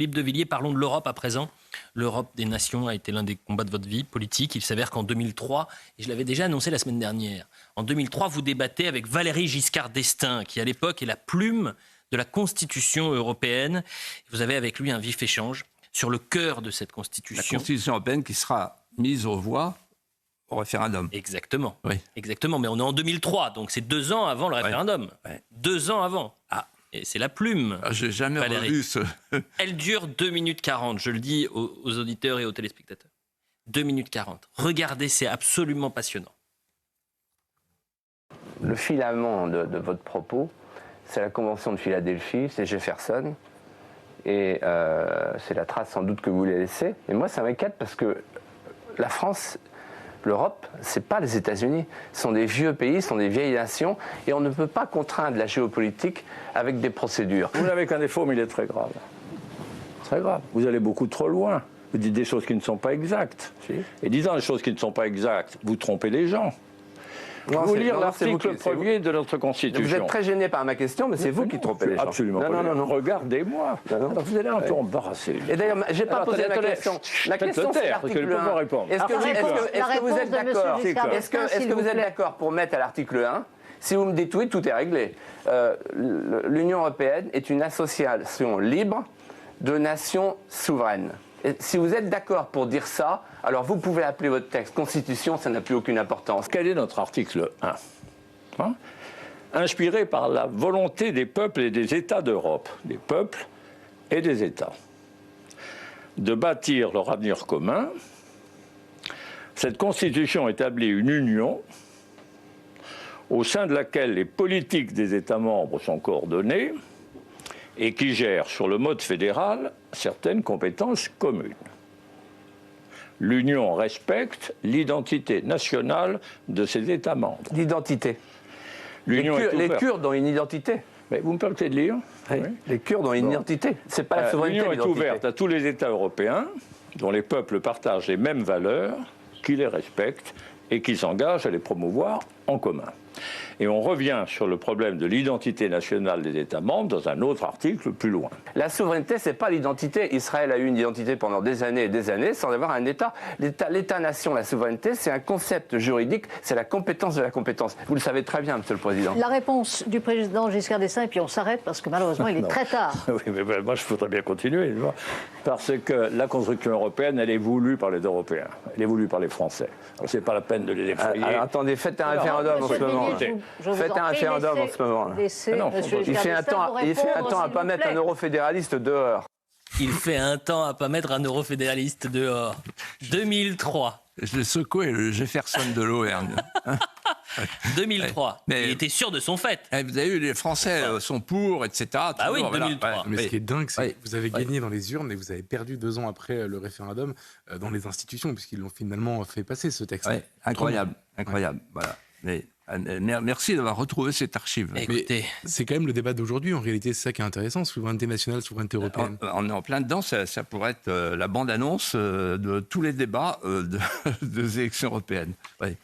Philippe de Villiers, parlons de l'Europe à présent. L'Europe des nations a été l'un des combats de votre vie politique. Il s'avère qu'en 2003, et je l'avais déjà annoncé la semaine dernière, en 2003, vous débattez avec Valéry Giscard d'Estaing, qui à l'époque est la plume de la Constitution européenne. Vous avez avec lui un vif échange sur le cœur de cette Constitution. La Constitution européenne qui sera mise aux voix au référendum. Exactement. Oui. Exactement. Mais on est en 200003, donc c'est 2 ans avant le référendum. Ouais. 2 ans avant. Et c'est la plume. J'ai jamais Valéry. revu ce... Elle dure 2 minutes 40, je le dis aux auditeurs et aux téléspectateurs. 2 minutes 40. Regardez, c'est absolument passionnant. Le filament de votre propos, c'est la Convention de Philadelphie, c'est Jefferson. Et c'est la trace sans doute que vous voulez laisser. Et moi, ça m'inquiète parce que la France, l'Europe, c'est pas les États-Unis. Ce sont des vieux pays, ce sont des vieilles nations. Et on ne peut pas contraindre la géopolitique avec des procédures. Vous n'avez qu'un défaut, mais il est très grave. Très grave. Vous allez beaucoup trop loin. Vous dites des choses qui ne sont pas exactes. Si. Et disant des choses qui ne sont pas exactes, vous trompez les gens. Non, vous lire l'article premier de notre Constitution. Vous êtes très gêné par ma question, mais c'est vous qui trompez les gens. Absolument pas. Non. Regardez-moi. Alors, vous allez un peu embarrasser. Et d'ailleurs, j'ai pas posé ma question. La question, c'est l'article 1. Est-ce que vous êtes d'accord? Est-ce que vous êtes d'accord pour mettre à l'article 1? Si vous me dites oui, tout est réglé. L'Union européenne est une association libre de nations souveraines. Et si vous êtes d'accord pour dire ça, alors vous pouvez appeler votre texte Constitution, ça n'a plus aucune importance. Quel est notre article 1 Inspiré par la volonté des peuples et des États d'Europe, des peuples et des États, de bâtir leur avenir commun. Cette Constitution établit une union au sein de laquelle les politiques des États membres sont coordonnées et qui gère sur le mode fédéral certaines compétences communes. L'Union respecte l'identité nationale de ses États membres. L'identité. Les Kurdes ont une identité. Mais vous me permettez de lire? Oui. Les Kurdes ont une identité. C'est pas la souveraineté. L'Union est ouverte à tous les États européens dont les peuples partagent les mêmes valeurs, qui les respectent et qui s'engagent à les promouvoir en commun. Et on revient sur le problème de l'identité nationale des États membres dans un autre article plus loin. La souveraineté, c'est pas l'identité. Israël a eu une identité pendant des années et des années sans avoir un État. L'État-nation, la souveraineté, c'est un concept juridique, c'est la compétence de la compétence. Vous le savez très bien, Monsieur le Président. La réponse du président Giscard d'Estaing, et puis on s'arrête parce que malheureusement il est très tard. Oui, mais moi je voudrais bien continuer, parce que la construction européenne, elle est voulue par les Européens, elle est voulue par les Français. Alors c'est pas la peine de les effrayer. Alors attendez, faites un référendum en ce moment. Faites un référendum en ce moment. Il fait un temps à pas mettre un eurofédéraliste dehors. Il fait un temps à pas mettre un eurofédéraliste dehors. 2003. Je l'ai secoué, le Jefferson de l'Auvergne. 2003. Mais, il était sûr de son fait. Vous avez vu, les Français sont pour, etc. Ah oui, 2003. Voilà. Mais ce qui est dingue, c'est que vous avez gagné dans les urnes et vous avez perdu 2 ans après le référendum dans les institutions, puisqu'ils l'ont finalement fait passer, ce texte. Ouais, incroyable. Voilà. Mais, merci d'avoir retrouvé cette archive. Écoutez, c'est quand même le débat d'aujourd'hui. En réalité, c'est ça qui est intéressant. Souveraineté nationale, souveraineté européenne. On est en plein dedans. Ça pourrait être la bande-annonce de tous les débats des élections européennes. Ouais.